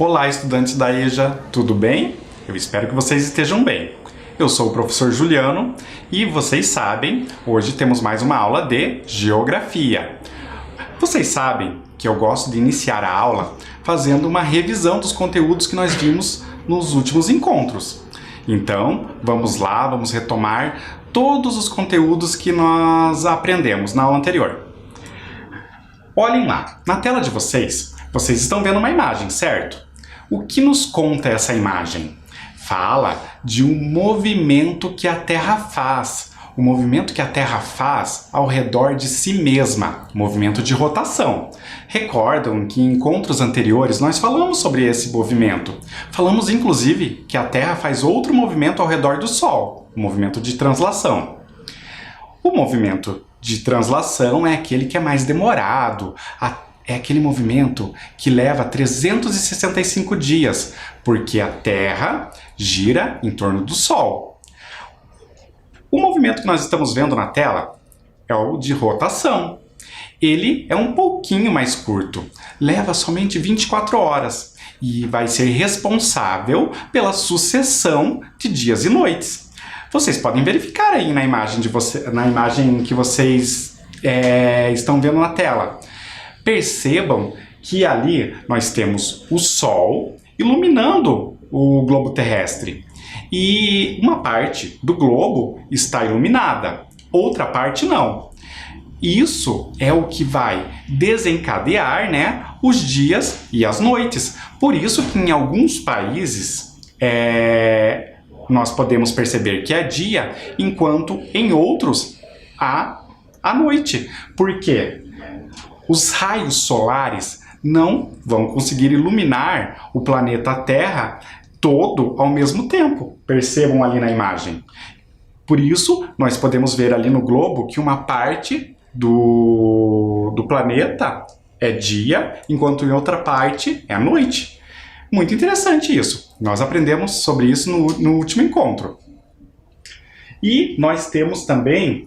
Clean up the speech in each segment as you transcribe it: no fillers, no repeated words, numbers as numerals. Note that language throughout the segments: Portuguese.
Olá, estudantes da EJA, tudo bem? Eu espero que vocês estejam bem. Eu sou o professor Juliano e vocês sabem, hoje temos mais uma aula de Geografia. Vocês sabem que eu gosto de iniciar a aula fazendo uma revisão dos conteúdos que nós vimos nos últimos encontros. Então, vamos lá, vamos retomar todos os conteúdos que nós aprendemos na aula anterior. Olhem lá, na tela de vocês estão vendo uma imagem, certo? O que nos conta essa imagem? Fala de um movimento que a Terra faz. O movimento que a Terra faz ao redor de si mesma, movimento de rotação. Recordam que em encontros anteriores nós falamos sobre esse movimento. Falamos inclusive que a Terra faz outro movimento ao redor do Sol, o movimento de translação. O movimento de translação é aquele que é mais demorado, é aquele movimento que leva 365 dias, porque a Terra gira em torno do Sol. O movimento que nós estamos vendo na tela é o de rotação. Ele é um pouquinho mais curto, leva somente 24 horas e vai ser responsável pela sucessão de dias e noites. Vocês podem verificar aí na imagem, que vocês estão vendo na tela. Percebam que ali nós temos o Sol iluminando o globo terrestre. E uma parte do globo está iluminada, outra parte não. Isso é o que vai desencadear, os dias e as noites. Por isso que em alguns países nós podemos perceber que é dia, enquanto em outros há a noite. Por quê? Os raios solares não vão conseguir iluminar o planeta Terra todo ao mesmo tempo. Percebam ali na imagem. Por isso, nós podemos ver ali no globo que uma parte do planeta é dia, enquanto em outra parte é noite. Muito interessante isso. Nós aprendemos sobre isso no último encontro. E nós temos também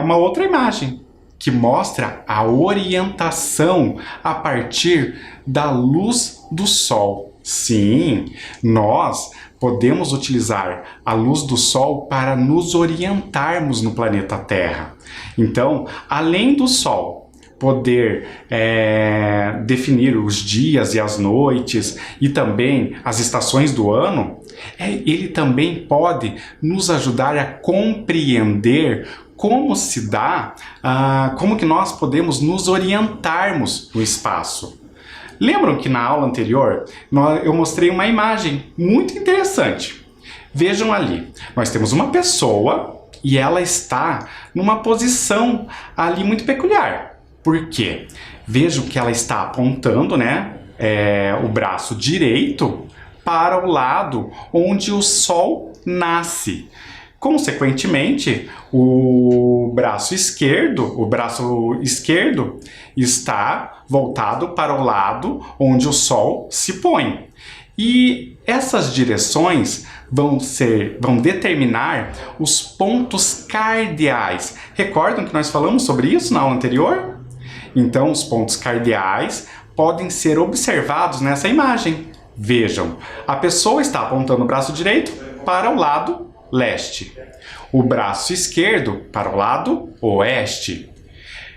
uma outra imagem que mostra a orientação a partir da luz do Sol. Sim, nós podemos utilizar a luz do Sol para nos orientarmos no planeta Terra. Então, além do Sol poder definir os dias e as noites e também as estações do ano, ele também pode nos ajudar a compreender como se dá, como que nós podemos nos orientarmos no espaço. Lembram que na aula anterior eu mostrei uma imagem muito interessante. Vejam ali, nós temos uma pessoa e ela está numa posição ali muito peculiar. Por quê? Vejam que ela está apontando, o braço direito para o lado onde o Sol nasce. Consequentemente, o braço esquerdo está voltado para o lado onde o Sol se põe. E essas direções vão determinar os pontos cardeais. Recordam que nós falamos sobre isso na aula anterior? Então, os pontos cardeais podem ser observados nessa imagem. Vejam, a pessoa está apontando o braço direito para o lado leste, o braço esquerdo para o lado oeste.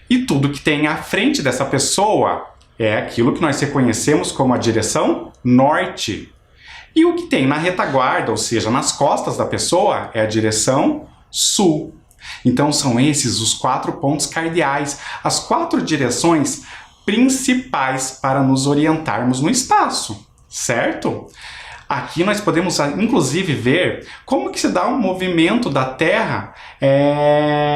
E tudo que tem à frente dessa pessoa é aquilo que nós reconhecemos como a direção norte. E o que tem na retaguarda, ou seja, nas costas da pessoa, é a direção sul. Então são esses os 4 pontos cardeais, as 4 direções principais para nos orientarmos no espaço, certo? Aqui nós podemos, inclusive, ver como que se dá um movimento da Terra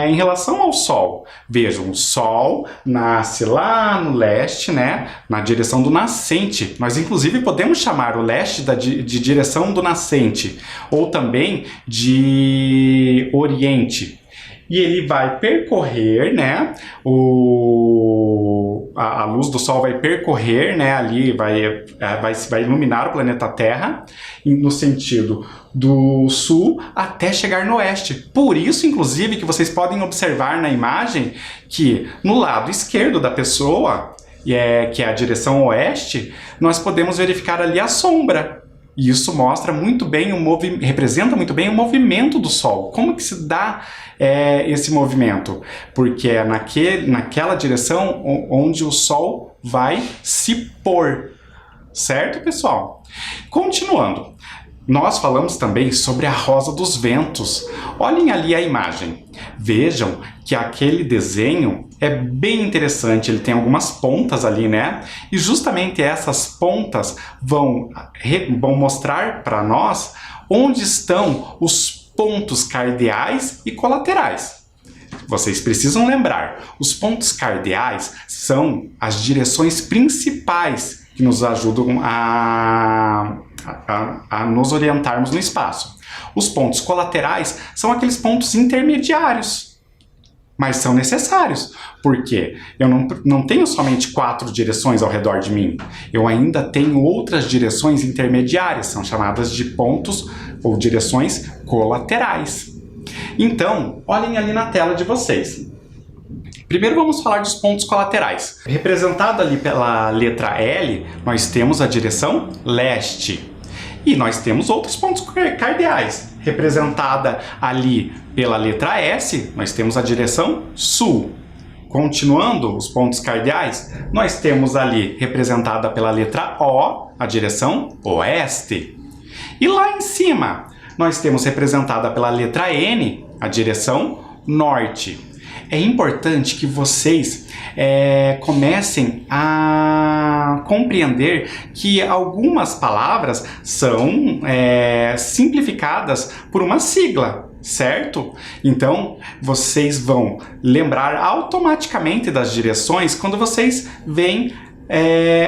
em relação ao Sol. Vejam, o Sol nasce lá no leste, na direção do nascente. Nós, inclusive, podemos chamar o leste de direção do nascente, ou também de oriente. E ele vai percorrer, a luz do Sol vai percorrer, ali vai iluminar o planeta Terra no sentido do sul até chegar no oeste. Por isso, inclusive, que vocês podem observar na imagem que no lado esquerdo da pessoa que é a direção oeste, nós podemos verificar ali a sombra. E isso mostra muito bem representa muito bem o movimento do Sol. Como que se dá esse movimento? Porque é naquela direção onde o Sol vai se pôr. Certo, pessoal? Continuando, nós falamos também sobre a rosa dos ventos. Olhem ali a imagem. Vejam que aquele desenho é bem interessante. Ele tem algumas pontas ali, né? E justamente essas pontas vão mostrar para nós onde estão os pontos cardeais e colaterais. Vocês precisam lembrar, os pontos cardeais são as direções principais que nos ajudam a nos orientarmos no espaço. Os pontos colaterais são aqueles pontos intermediários, mas são necessários, porque eu não tenho somente 4 direções ao redor de mim, eu ainda tenho outras direções intermediárias, são chamadas de pontos ou direções colaterais. Então, olhem ali na tela de vocês. Primeiro vamos falar dos pontos colaterais. Representado ali pela letra L, nós temos a direção leste. E nós temos outros pontos cardeais. Representada ali pela letra S, nós temos a direção sul. Continuando os pontos cardeais, nós temos ali representada pela letra O, a direção oeste. E lá em cima, nós temos representada pela letra N, a direção norte. É importante que vocês comecem a compreender que algumas palavras são simplificadas por uma sigla, certo? Então, vocês vão lembrar automaticamente das direções quando vocês veem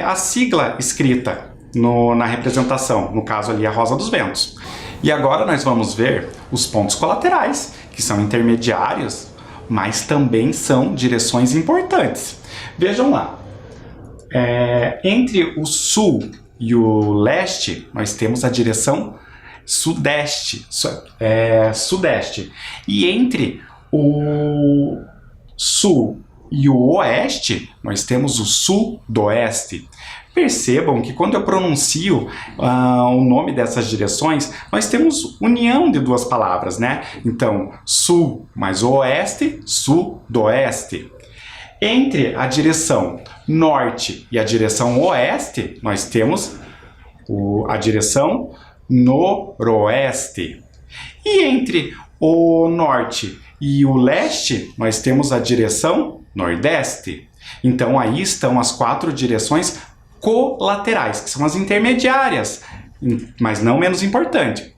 a sigla escrita na representação, no caso ali a rosa dos ventos. E agora nós vamos ver os pontos colaterais, que são intermediários, mas também são direções importantes. Vejam lá, entre o sul e o leste, nós temos a direção sudeste. E entre o sul e o oeste, nós temos o sudoeste. Percebam que quando eu pronuncio o nome dessas direções, nós temos união de duas palavras, né? Então, sul mais oeste, sudoeste. Entre a direção norte e a direção oeste, nós temos a direção noroeste. E entre o norte e o leste, nós temos a direção nordeste. Então, aí estão as 4 direções colaterais, que são as intermediárias, mas não menos importantes.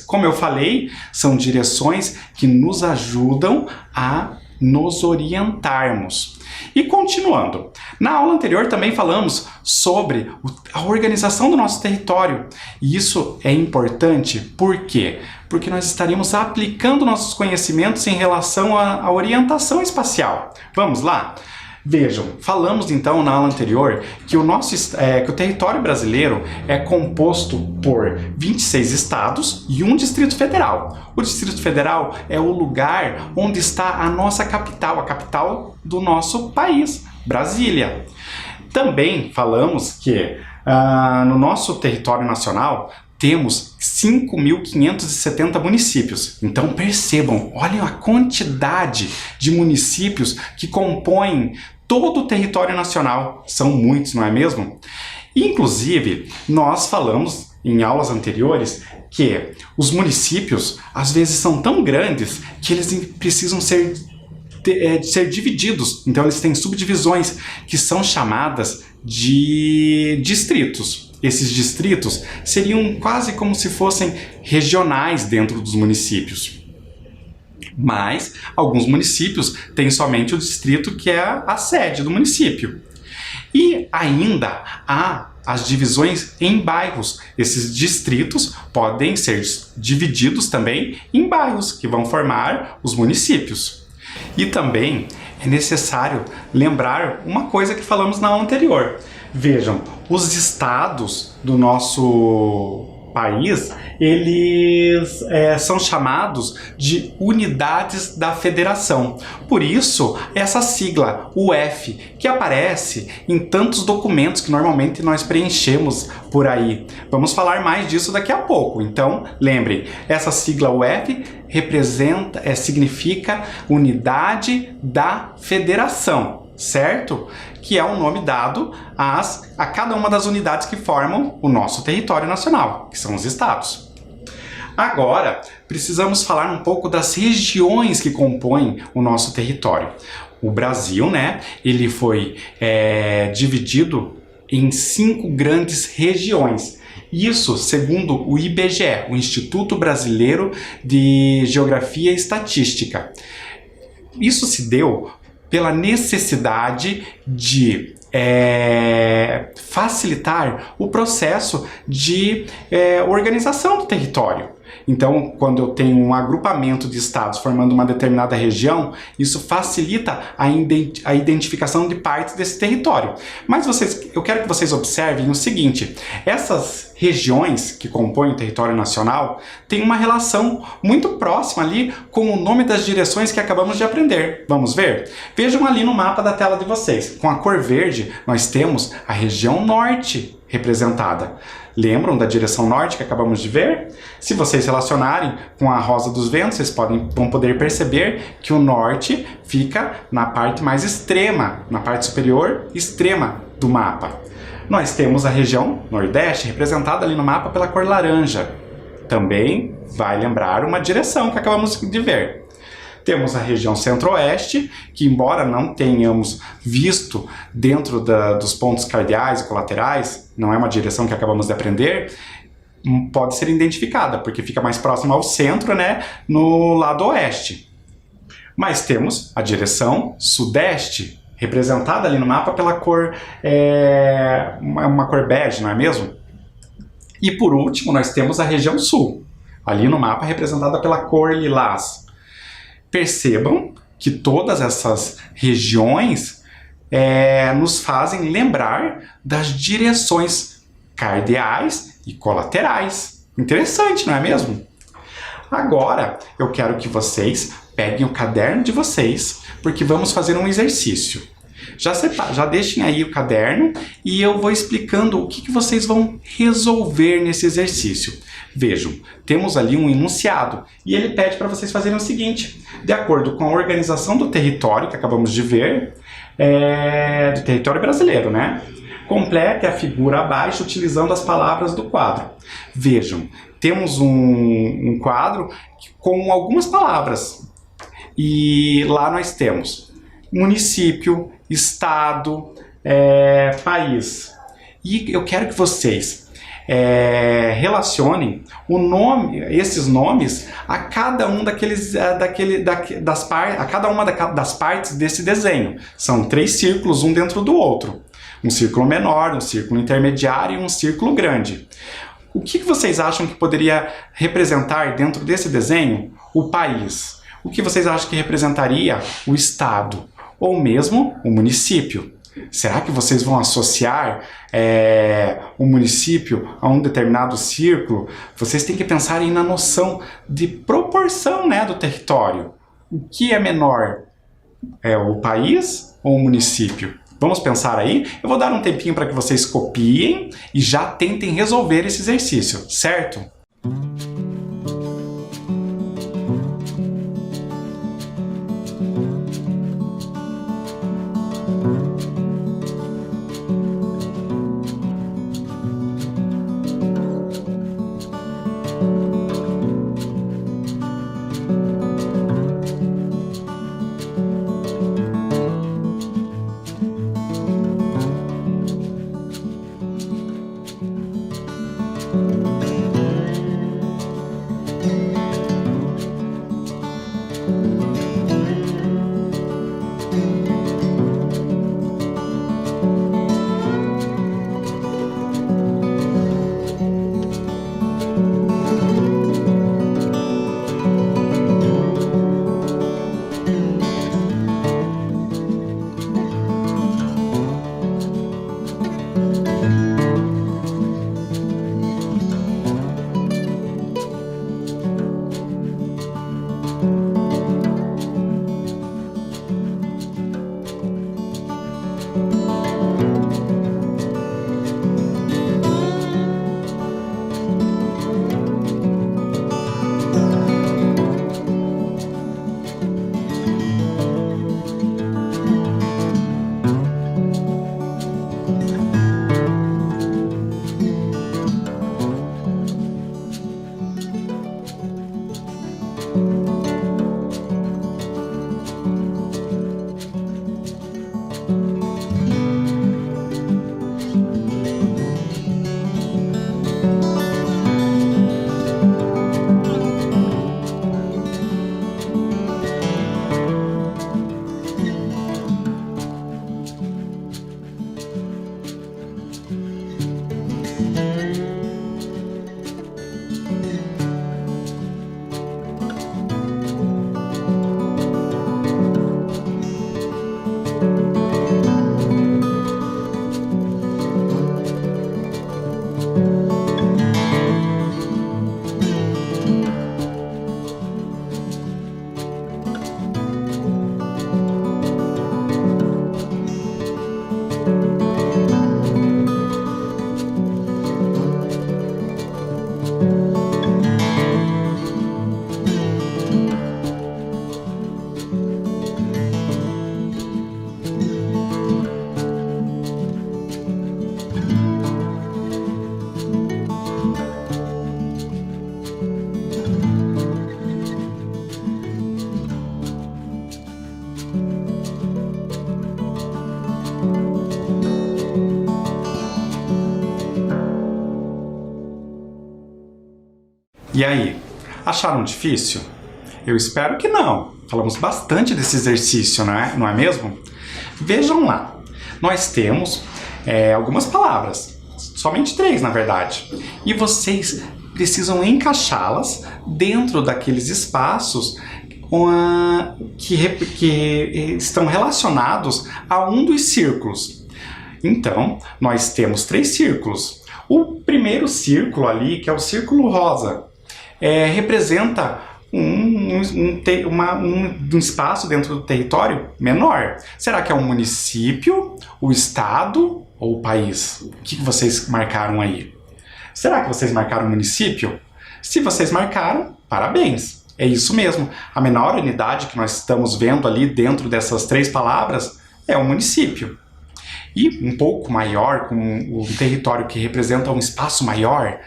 Como eu falei, são direções que nos ajudam a nos orientarmos. E continuando, na aula anterior também falamos sobre a organização do nosso território. E isso é importante, por quê? Porque nós estaríamos aplicando nossos conhecimentos em relação à orientação espacial. Vamos lá? Vejam, falamos então na aula anterior que que o território brasileiro é composto por 26 estados e um Distrito Federal. O Distrito Federal é o lugar onde está a nossa capital, a capital do nosso país, Brasília. Também falamos que no nosso território nacional temos 5.570 municípios. Então percebam, olhem a quantidade de municípios que compõem todo o território nacional. São muitos, não é mesmo? Inclusive, nós falamos em aulas anteriores que os municípios às vezes são tão grandes que eles precisam ser divididos. Então eles têm subdivisões que são chamadas de distritos. Esses distritos seriam quase como se fossem regionais dentro dos municípios. Mas alguns municípios têm somente o distrito que é a sede do município. E ainda há as divisões em bairros. Esses distritos podem ser divididos também em bairros, que vão formar os municípios. E também é necessário lembrar uma coisa que falamos na aula anterior. Vejam, os estados do nosso país, eles são chamados de unidades da federação. Por isso, essa sigla, UF, que aparece em tantos documentos que normalmente nós preenchemos por aí. Vamos falar mais disso daqui a pouco. Então, lembrem, essa sigla UF significa Unidade da Federação, certo? Que é o nome dado a cada uma das unidades que formam o nosso território nacional, que são os estados. Agora, precisamos falar um pouco das regiões que compõem o nosso território. O Brasil, né, ele foi dividido em 5 grandes regiões. Isso segundo o IBGE, o Instituto Brasileiro de Geografia e Estatística. Isso se deu pela necessidade de facilitar o processo de organização do território. Então, quando eu tenho um agrupamento de estados formando uma determinada região, isso facilita a identificação de partes desse território. Mas eu quero que vocês observem o seguinte: essas regiões que compõem o território nacional têm uma relação muito próxima ali com o nome das direções que acabamos de aprender. Vamos ver? Vejam ali no mapa da tela de vocês. Com a cor verde, nós temos a região norte representada. Lembram da direção norte que acabamos de ver? Se vocês relacionarem com a rosa dos ventos, vocês vão poder perceber que o norte fica na parte mais extrema, na parte superior extrema do mapa. Nós temos a região nordeste representada ali no mapa pela cor laranja. Também vai lembrar uma direção que acabamos de ver. Temos a região centro-oeste, que embora não tenhamos visto dentro dos pontos cardeais e colaterais, não é uma direção que acabamos de aprender, pode ser identificada, porque fica mais próximo ao centro, né, no lado oeste. Mas temos a direção sudeste, representada ali no mapa pela cor, uma cor bege, não é mesmo? E por último, nós temos a região sul, ali no mapa representada pela cor lilás. Percebam que todas essas regiões nos fazem lembrar das direções cardeais e colaterais. Interessante, não é mesmo? Agora, eu quero que vocês peguem o caderno de vocês, porque vamos fazer um exercício. Já deixem aí o caderno e eu vou explicando o que vocês vão resolver nesse exercício. Vejam, temos ali um enunciado e ele pede para vocês fazerem o seguinte: de acordo com a organização do território que acabamos de ver, do território brasileiro, né? Complete a figura abaixo utilizando as palavras do quadro. Vejam, temos um quadro com algumas palavras e lá nós temos município, estado, país. E eu quero que vocês relacionem esses nomes a cada um das partes desse desenho. São 3 círculos, um dentro do outro. Um círculo menor, um círculo intermediário e um círculo grande. O que vocês acham que poderia representar dentro desse desenho o país? O que vocês acham que representaria o estado? Ou mesmo o município? Será que vocês vão associar o município a um determinado círculo? Vocês têm que pensar na noção de proporção, né, do território. O que é menor? O país ou o município? Vamos pensar aí? Eu vou dar um tempinho para que vocês copiem e já tentem resolver esse exercício, certo? E aí, acharam difícil? Eu espero que não. Falamos bastante desse exercício, não é mesmo? Vejam lá, nós temos algumas palavras, somente 3 na verdade, e vocês precisam encaixá-las dentro daqueles espaços que estão relacionados a um dos círculos. Então, nós temos 3 círculos. O primeiro círculo ali, que é o círculo rosa, representa um espaço dentro do território menor. Será que é um município, o estado ou o país? O que vocês marcaram aí? Será que vocês marcaram município? Se vocês marcaram, parabéns! É isso mesmo. A menor unidade que nós estamos vendo ali dentro dessas 3 palavras é o município. E um pouco maior, com um território que representa um espaço maior,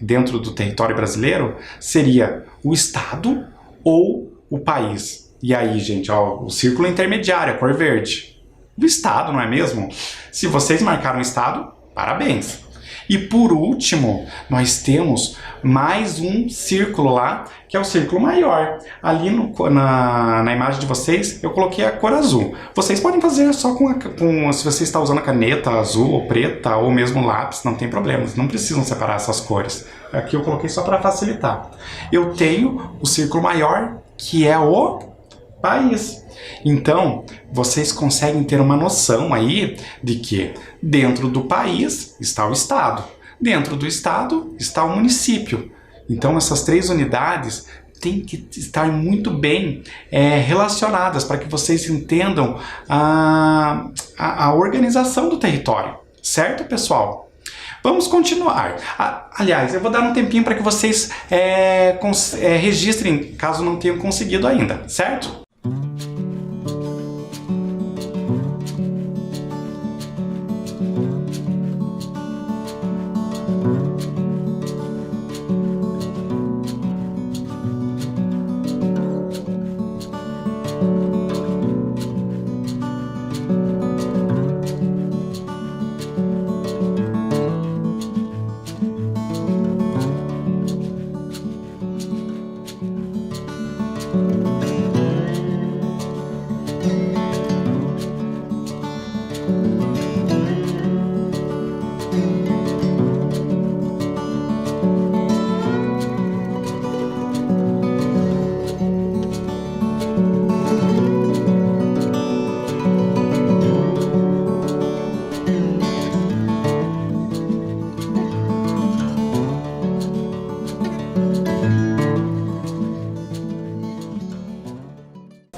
dentro do território brasileiro, seria o estado ou o país. E aí, gente, ó, o círculo intermediário, a cor verde. O estado, não é mesmo? Se vocês marcaram o estado, parabéns! E por último, nós temos mais um círculo lá, que é o círculo maior. Ali na imagem de vocês, eu coloquei a cor azul. Vocês podem fazer só se você está usando a caneta azul ou preta, ou mesmo lápis, não tem problema, não precisam separar essas cores. Aqui eu coloquei só para facilitar. Eu tenho o círculo maior, que é o país. Então, vocês conseguem ter uma noção aí de que dentro do país está o estado, dentro do estado está o município. Então, essas 3 unidades têm que estar muito bem relacionadas para que vocês entendam a organização do território, certo, pessoal? Vamos continuar. Aliás, eu vou dar um tempinho para que vocês registrem, caso não tenham conseguido ainda, certo?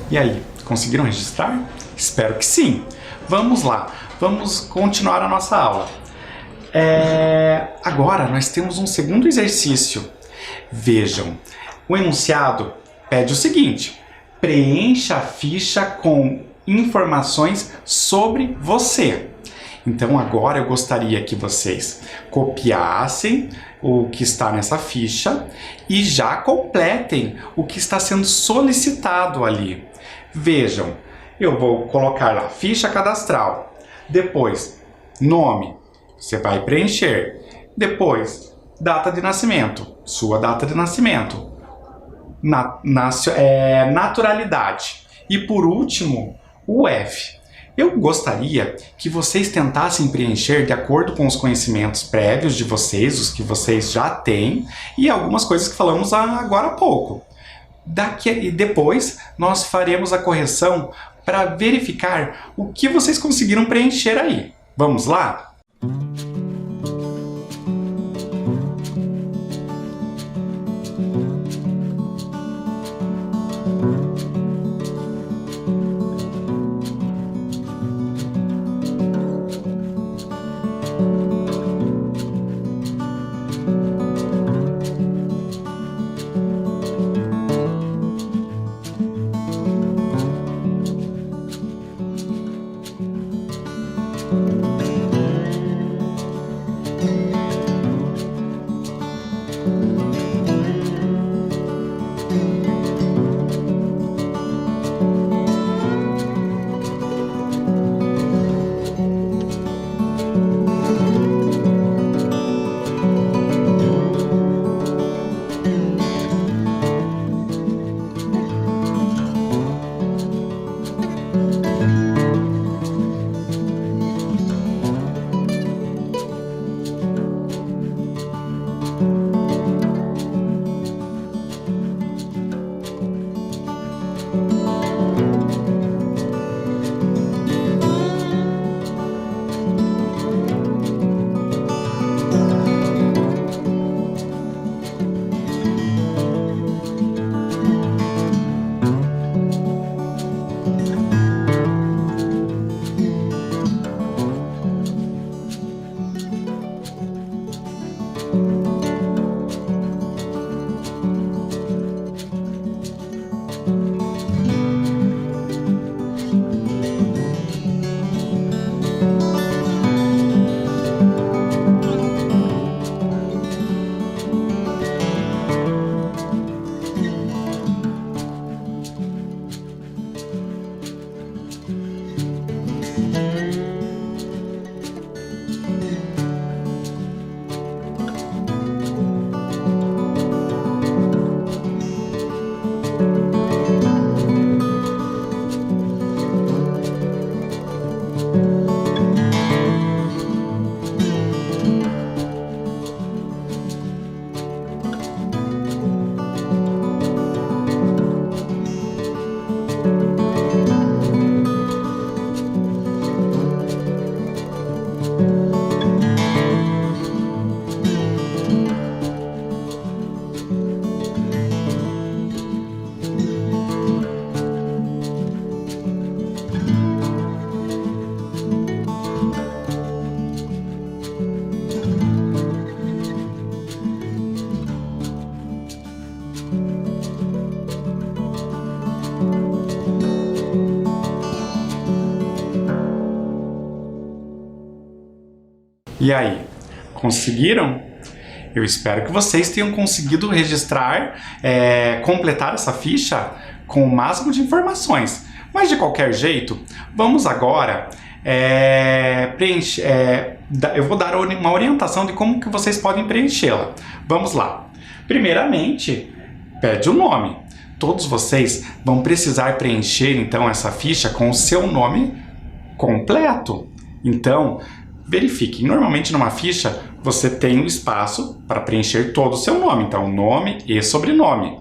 E aí, conseguiram registrar? Espero que sim! Vamos lá, vamos continuar a nossa aula. Agora nós temos um segundo exercício. Vejam, o enunciado pede o seguinte: preencha a ficha com informações sobre você. Então agora eu gostaria que vocês copiassem o que está nessa ficha e já completem o que está sendo solicitado ali. Vejam, eu vou colocar lá ficha cadastral, depois nome, você vai preencher, depois data de nascimento, sua data de nascimento, naturalidade e por último o F. Eu gostaria que vocês tentassem preencher de acordo com os conhecimentos prévios de vocês, os que vocês já têm, e algumas coisas que falamos agora há pouco. E depois nós faremos a correção para verificar o que vocês conseguiram preencher aí. Vamos lá? E aí, conseguiram? Eu espero que vocês tenham conseguido registrar, completar essa ficha com o máximo de informações. Mas de qualquer jeito, vamos agora preencher. Eu vou dar uma orientação de como que vocês podem preenchê-la. Vamos lá. Primeiramente, pede o nome. Todos vocês vão precisar preencher então essa ficha com o seu nome completo. Então, verifique. Normalmente numa ficha você tem um espaço para preencher todo o seu nome. Então, nome e sobrenome.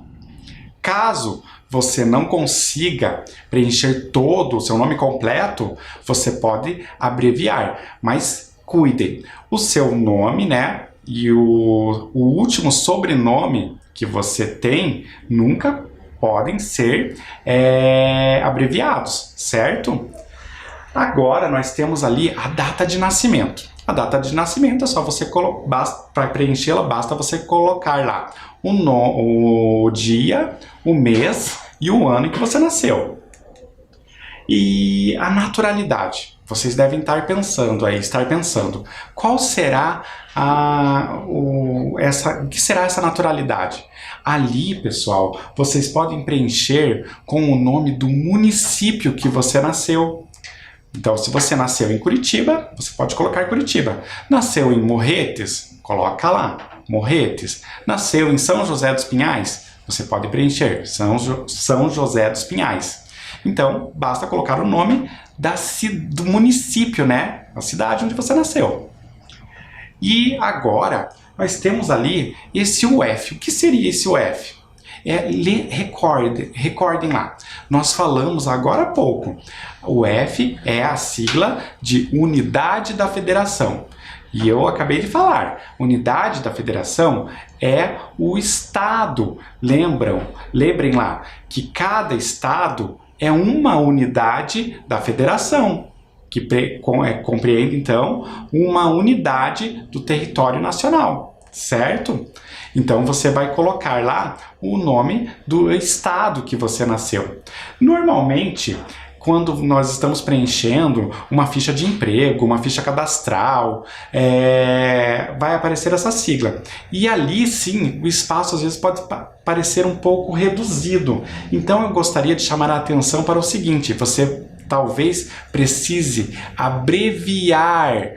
Caso você não consiga preencher todo o seu nome completo, você pode abreviar. Mas cuidem, o seu nome, né, e o último sobrenome que você tem nunca podem ser abreviados, certo? Agora nós temos ali a data de nascimento. A data de nascimento é só você para preenchê-la, basta você colocar lá o dia, o mês e o ano em que você nasceu. E a naturalidade. Vocês devem estar pensando, qual será o que será essa naturalidade? Ali, pessoal, vocês podem preencher com o nome do município que você nasceu. Então, se você nasceu em Curitiba, você pode colocar Curitiba. Nasceu em Morretes, coloca lá, Morretes. Nasceu em São José dos Pinhais, você pode preencher São José dos Pinhais. Então, basta colocar o nome do município, né? A cidade onde você nasceu. E agora, nós temos ali esse UF. O que seria esse UF? Recordem lá. Nós falamos agora há pouco. O F é a sigla de Unidade da Federação. E eu acabei de falar. Unidade da Federação é o Estado. Lembrem lá que cada Estado é uma unidade da Federação, que compreende, então, uma unidade do território nacional, certo? Então, você vai colocar lá o nome do estado que você nasceu. Normalmente, quando nós estamos preenchendo uma ficha de emprego, uma ficha cadastral, vai aparecer essa sigla. E ali, sim, o espaço às vezes pode parecer um pouco reduzido. Então, eu gostaria de chamar a atenção para o seguinte: você talvez precise abreviar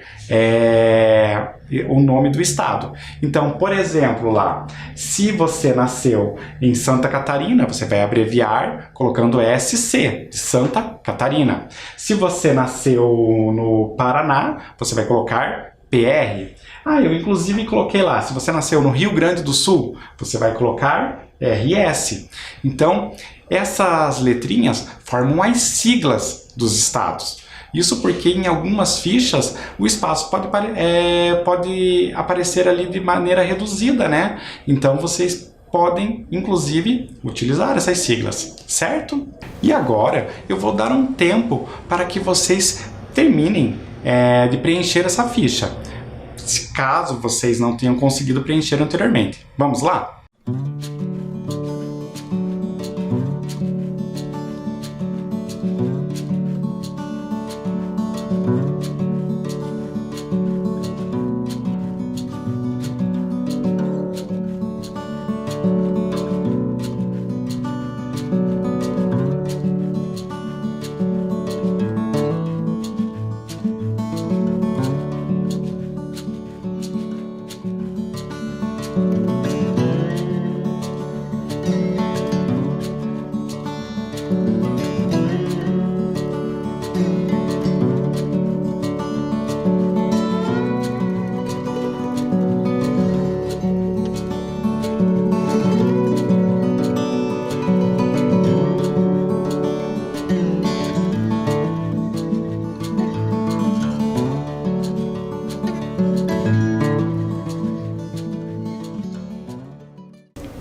o nome do estado. Então, por exemplo, lá, se você nasceu em Santa Catarina, você vai abreviar colocando SC, de Santa Catarina. Se você nasceu no Paraná, você vai colocar PR. Eu inclusive coloquei lá, se você nasceu no Rio Grande do Sul, você vai colocar RS. Então, essas letrinhas formam as siglas dos estados. Isso porque em algumas fichas o espaço pode aparecer ali de maneira reduzida, né? Então vocês podem, inclusive, utilizar essas siglas, certo? E agora eu vou dar um tempo para que vocês terminem de preencher essa ficha. caso vocês não tenham conseguido preencher anteriormente. Vamos lá?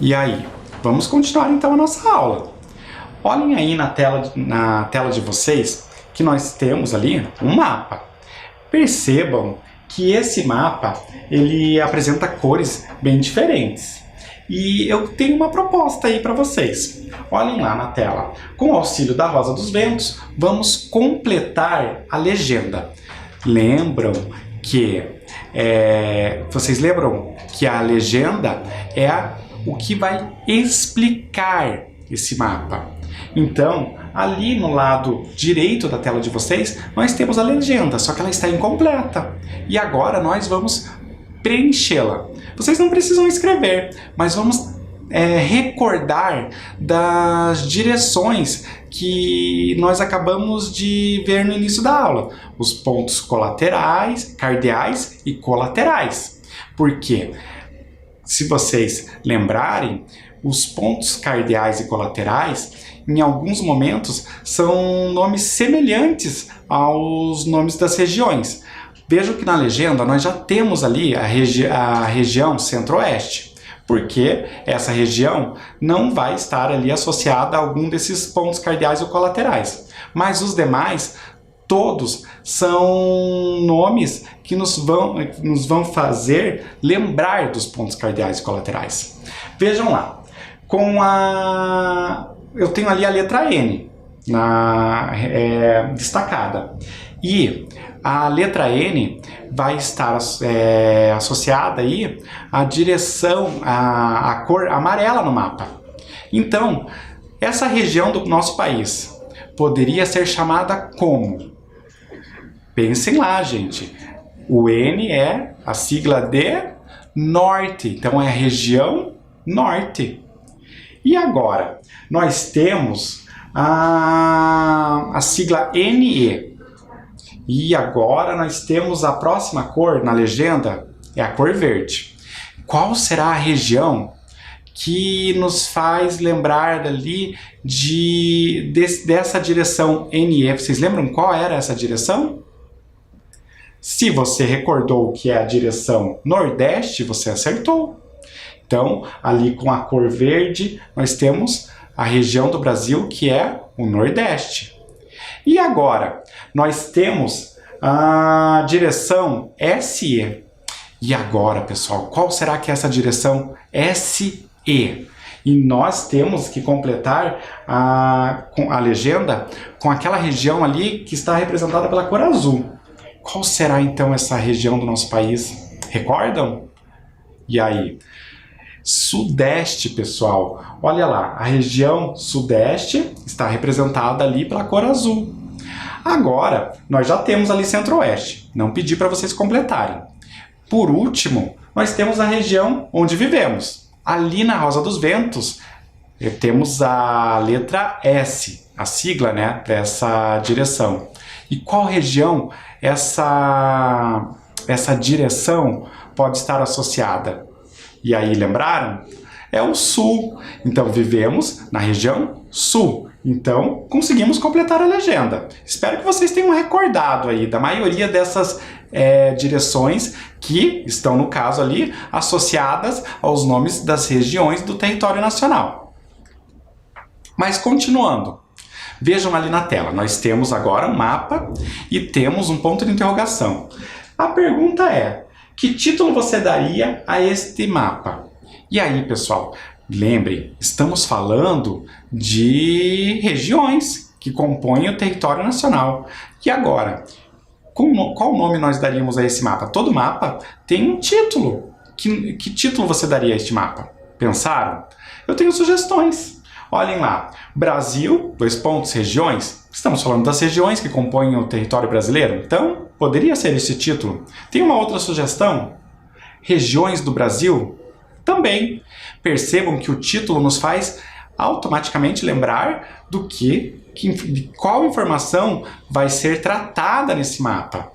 E aí, vamos continuar então a nossa aula. Olhem aí na tela de vocês que nós temos ali um mapa. Percebam que esse mapa ele apresenta cores bem diferentes. E eu tenho uma proposta aí para vocês. Olhem lá na tela. Com o auxílio da Rosa dos Ventos, vamos completar a legenda. Vocês lembram que a legenda é o que vai explicar esse mapa. Então, ali no lado direito da tela de vocês, nós temos a legenda, só que ela está incompleta. E agora nós vamos preenchê-la. Vocês não precisam escrever, mas vamos recordar das direções que nós acabamos de ver no início da aula. Os pontos colaterais, cardeais e colaterais. Por quê? Se vocês lembrarem, os pontos cardeais e colaterais, em alguns momentos, são nomes semelhantes aos nomes das regiões. Vejam que na legenda nós já temos ali a região centro-oeste, porque essa região não vai estar ali associada a algum desses pontos cardeais ou colaterais. Mas os demais, todos são nomes que nos vão fazer lembrar dos pontos cardeais e colaterais. Vejam lá, eu tenho ali a letra N destacada. E a letra N vai estar associada aí à direção, à cor amarela no mapa. Então, essa região do nosso país poderia ser chamada como? Pensem lá, gente. O N é a sigla de norte, então é a região norte. E agora, nós temos a sigla NE. E agora nós temos a próxima cor na legenda, é a cor verde. Qual será a região que nos faz lembrar dali dessa direção NE? Vocês lembram qual era essa direção? Se você recordou que é a direção Nordeste, você acertou. Então, ali com a cor verde, nós temos a região do Brasil que é o Nordeste. E agora, nós temos a direção SE. E agora, pessoal, qual será que é essa direção SE? E nós temos que completar a legenda com aquela região ali que está representada pela cor azul. Qual será então essa região do nosso país? Recordam? E aí? Sudeste, pessoal. Olha lá, a região Sudeste está representada ali pela cor azul. Agora, nós já temos ali Centro-Oeste. Não pedi para vocês completarem. Por último, nós temos a região onde vivemos. Ali na Rosa dos Ventos, temos a letra S, a sigla, né, dessa direção. E qual região essa direção pode estar associada? E aí, lembraram? É o Sul. Então, vivemos na região Sul. Então, conseguimos completar a legenda. Espero que vocês tenham recordado aí da maioria dessas direções que estão, no caso ali, associadas aos nomes das regiões do território nacional. Mas, continuando. Vejam ali na tela, nós temos agora um mapa e temos um ponto de interrogação. A pergunta é, Que título você daria a este mapa? E aí, pessoal, lembre, estamos falando de regiões que compõem o território nacional. E agora, qual nome nós daríamos a esse mapa? Todo mapa tem um título. Que título você daria a este mapa? Pensaram? Eu tenho sugestões. Olhem lá. Brasil, regiões. Estamos falando das regiões que compõem o território brasileiro. Então, poderia ser esse título. Tem uma outra sugestão. Regiões do Brasil? Também. Percebam que o título nos faz automaticamente lembrar de qual informação vai ser tratada nesse mapa.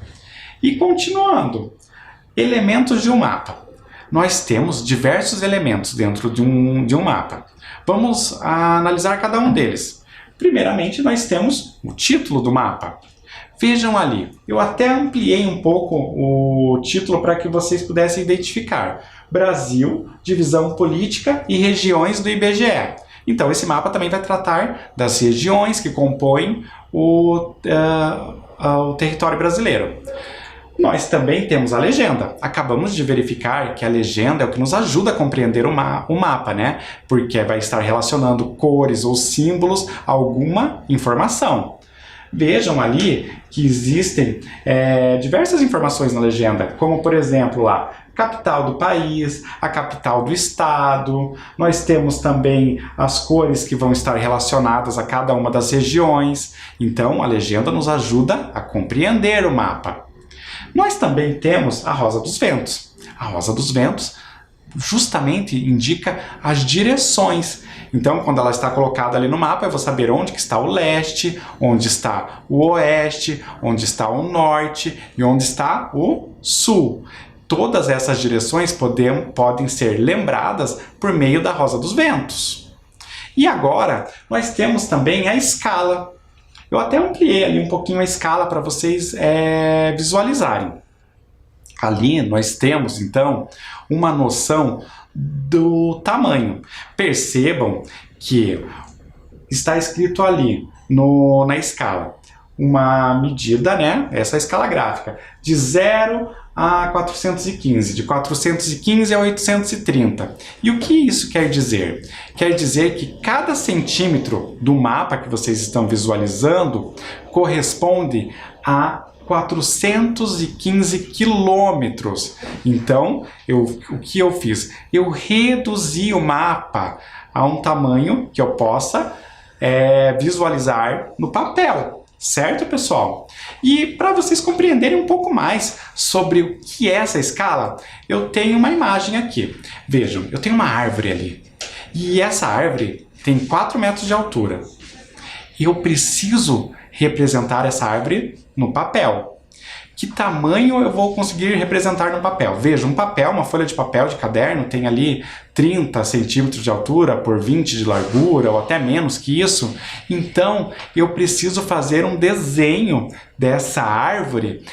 E continuando. Elementos de um mapa. Nós temos diversos elementos dentro de um mapa. Vamos analisar cada um deles. Primeiramente, nós temos o título do mapa. Vejam ali, eu até ampliei um pouco o título para que vocês pudessem identificar. Brasil, divisão política e regiões do IBGE. Então, esse mapa também vai tratar das regiões que compõem o território brasileiro. Nós também temos a legenda. Acabamos de verificar que a legenda é o que nos ajuda a compreender o mapa, né? Porque vai estar relacionando cores ou símbolos a alguma informação. Vejam ali que existem diversas informações na legenda, como por exemplo lá, capital do país, a capital do estado. Nós temos também as cores que vão estar relacionadas a cada uma das regiões. Então a legenda nos ajuda a compreender o mapa. Nós também temos a Rosa dos Ventos. A Rosa dos Ventos justamente indica as direções. Então, quando ela está colocada ali no mapa, eu vou saber onde que está o leste, onde está o oeste, onde está o norte e onde está o sul. Todas essas direções podem ser lembradas por meio da Rosa dos Ventos. E agora, nós temos também a escala. Eu até ampliei ali um pouquinho a escala para vocês visualizarem. Ali nós temos, então, uma noção do tamanho. Percebam que está escrito ali na escala uma medida, né? Essa é a escala gráfica, de 0 a 415, de 415 a 830. E o que isso quer dizer? Quer dizer que cada centímetro do mapa que vocês estão visualizando corresponde a 415 quilômetros. Então, o que eu fiz? Eu reduzi o mapa a um tamanho que eu possa visualizar no papel. Certo, pessoal? E para vocês compreenderem um pouco mais sobre o que é essa escala, eu tenho uma imagem aqui. Vejam, eu tenho uma árvore ali. E essa árvore tem 4 metros de altura. Eu preciso representar essa árvore no papel. Que tamanho eu vou conseguir representar no papel? Veja, um papel, uma folha de papel de caderno tem ali 30 centímetros de altura por 20 de largura ou até menos que isso. Então, eu preciso fazer um desenho dessa árvore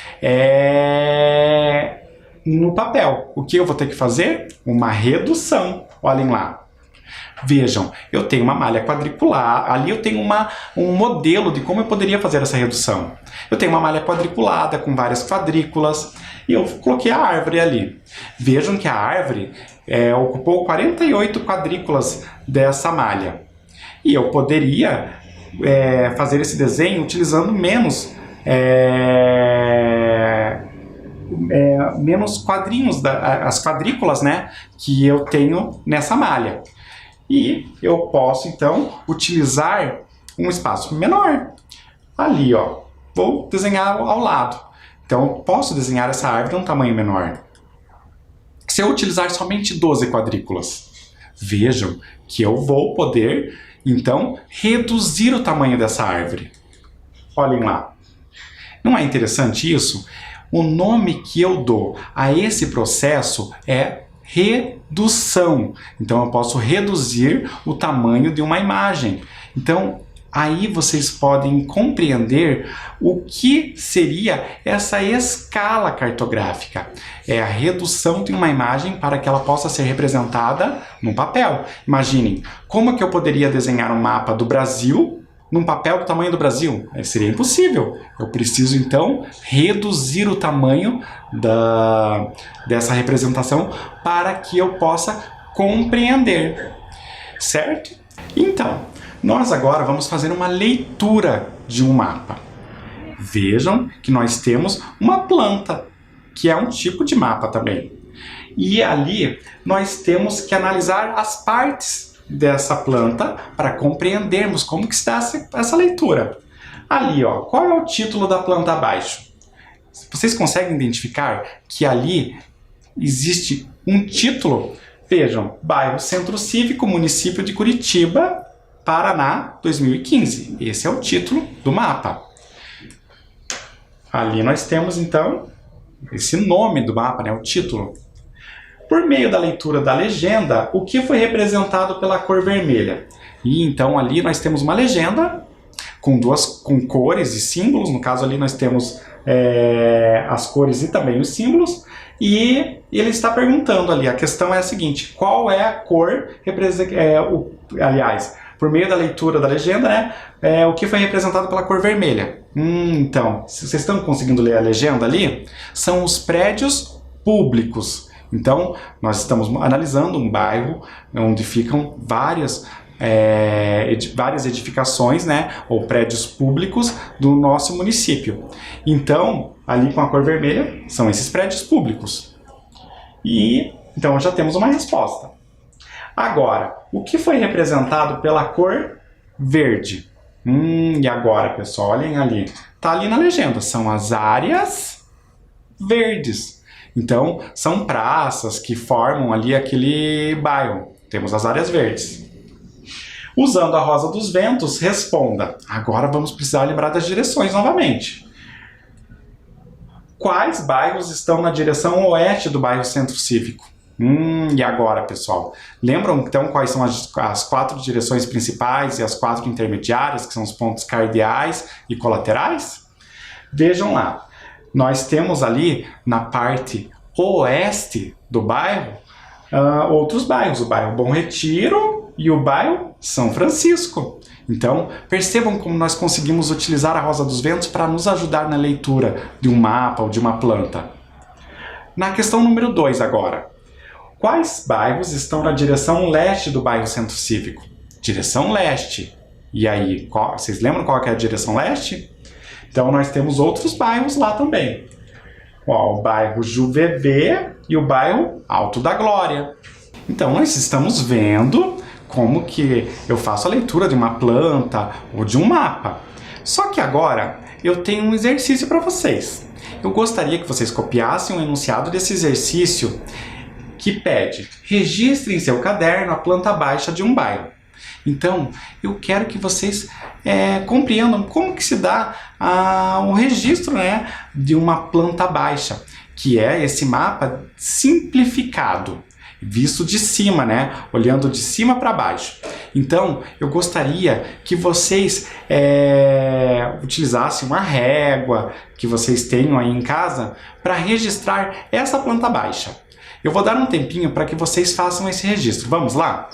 no papel. O que eu vou ter que fazer? Uma redução. Olhem lá. Vejam, eu tenho uma malha quadricular, ali eu tenho um modelo de como eu poderia fazer essa redução. Eu tenho uma malha quadriculada com várias quadrículas e eu coloquei a árvore ali. Vejam que a árvore ocupou 48 quadrículas dessa malha. E eu poderia fazer esse desenho utilizando menos quadrinhos, as quadrículas, né, que eu tenho nessa malha. E eu posso, então, utilizar um espaço menor. Ali, ó, vou desenhar ao lado. Então, eu posso desenhar essa árvore um tamanho menor. Se eu utilizar somente 12 quadrículas, vejam que eu vou poder, então, reduzir o tamanho dessa árvore. Olhem lá. Não é interessante isso? O nome que eu dou a esse processo é redução. Então eu posso reduzir o tamanho de uma imagem. Então aí vocês podem compreender o que seria essa escala cartográfica. É a redução de uma imagem para que ela possa ser representada no papel. Imaginem, como que eu poderia desenhar um mapa do Brasil num papel do tamanho do Brasil? Seria impossível. Eu preciso, então, reduzir o tamanho dessa representação para que eu possa compreender, certo? Então, nós agora vamos fazer uma leitura de um mapa. Vejam que nós temos uma planta, que é um tipo de mapa também. E ali nós temos que analisar as partes dessa planta para compreendermos como que está essa leitura. Ali, ó, qual é o título da planta abaixo? Vocês conseguem identificar que ali existe um título? Vejam, bairro Centro Cívico, município de Curitiba, Paraná, 2015. Esse é o título do mapa. Ali nós temos, então, esse nome do mapa, né, o título. Por meio da leitura da legenda, o que foi representado pela cor vermelha? E então ali nós temos uma legenda com cores e símbolos. No caso ali nós temos as cores e também os símbolos. E ele está perguntando ali, a questão é a seguinte: qual é a cor, aliás, por meio da leitura da legenda, né, o que foi representado pela cor vermelha? Então, se vocês estão conseguindo ler a legenda ali, são os prédios públicos. Então, nós estamos analisando um bairro onde ficam várias edificações, né, ou prédios públicos do nosso município. Então, ali com a cor vermelha, são esses prédios públicos. E então já temos uma resposta. Agora, o que foi representado pela cor verde? E agora, pessoal, olhem ali. Está ali na legenda, são as áreas verdes. Então, são praças que formam ali aquele bairro. Temos as áreas verdes. Usando a rosa dos ventos, responda. Agora vamos precisar lembrar das direções novamente. Quais bairros estão na direção oeste do bairro Centro Cívico? E agora, pessoal? Lembram então quais são as 4 direções principais e as 4 intermediárias, que são os pontos cardeais e colaterais? Vejam lá. Nós temos ali na parte oeste do bairro outros bairros, o bairro Bom Retiro e o bairro São Francisco. Então, percebam como nós conseguimos utilizar a rosa dos ventos para nos ajudar na leitura de um mapa ou de uma planta. Na questão número 2 agora. Quais bairros estão na direção leste do bairro Centro Cívico? Direção leste. E aí, vocês lembram qual que é a direção leste? Então, nós temos outros bairros lá também. O bairro Juvevê e o bairro Alto da Glória. Então, nós estamos vendo como que eu faço a leitura de uma planta ou de um mapa. Só que agora eu tenho um exercício para vocês. Eu gostaria que vocês copiassem o enunciado desse exercício que pede: registre em seu caderno a planta baixa de um bairro. Então, eu quero que vocês compreendam como que se dá um registro, né, de uma planta baixa, que é esse mapa simplificado, visto de cima, né, olhando de cima para baixo. Então, eu gostaria que vocês utilizassem uma régua que vocês tenham aí em casa para registrar essa planta baixa. Eu vou dar um tempinho para que vocês façam esse registro. Vamos lá?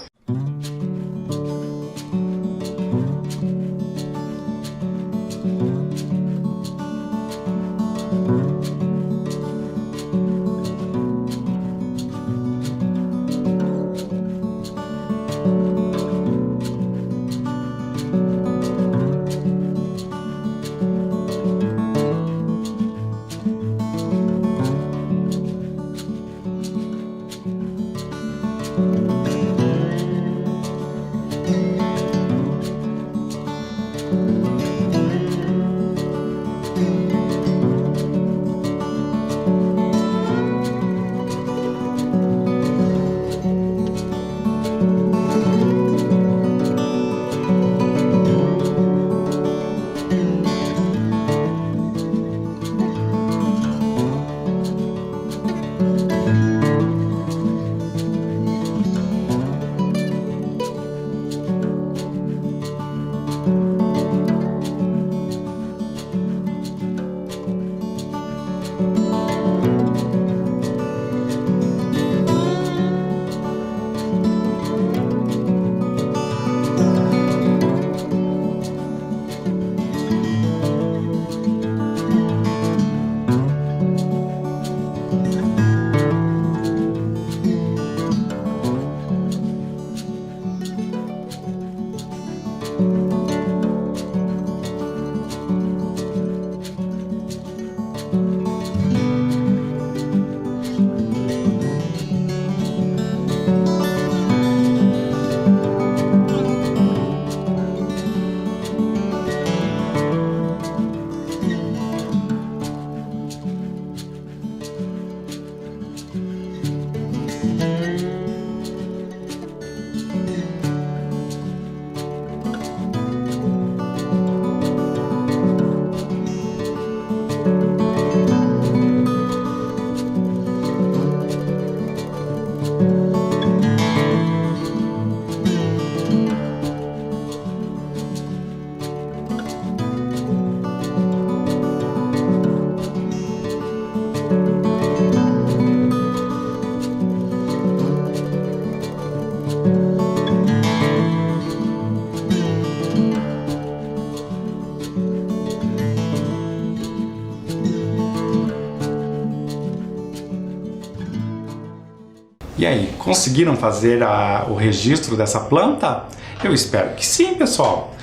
E aí, conseguiram fazer o registro dessa planta? Eu espero que sim, pessoal.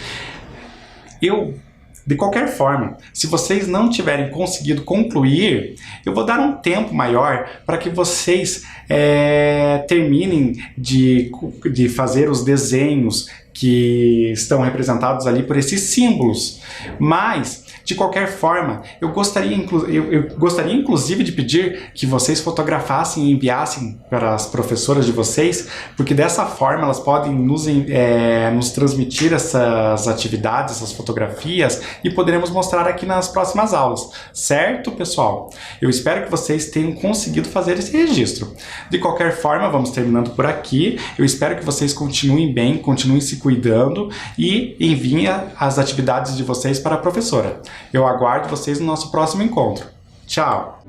De qualquer forma, se vocês não tiverem conseguido concluir, eu vou dar um tempo maior para que vocês terminem de fazer os desenhos que estão representados ali por esses símbolos. Mas, de qualquer forma, eu gostaria inclusive de pedir que vocês fotografassem e enviassem para as professoras de vocês, porque dessa forma elas podem nos transmitir essas atividades, essas fotografias, e poderemos mostrar aqui nas próximas aulas. Certo, pessoal? Eu espero que vocês tenham conseguido fazer esse registro. De qualquer forma, vamos terminando por aqui. Eu espero que vocês continuem bem, continuem se cuidando e enviem as atividades de vocês para a professora. Eu aguardo vocês no nosso próximo encontro. Tchau!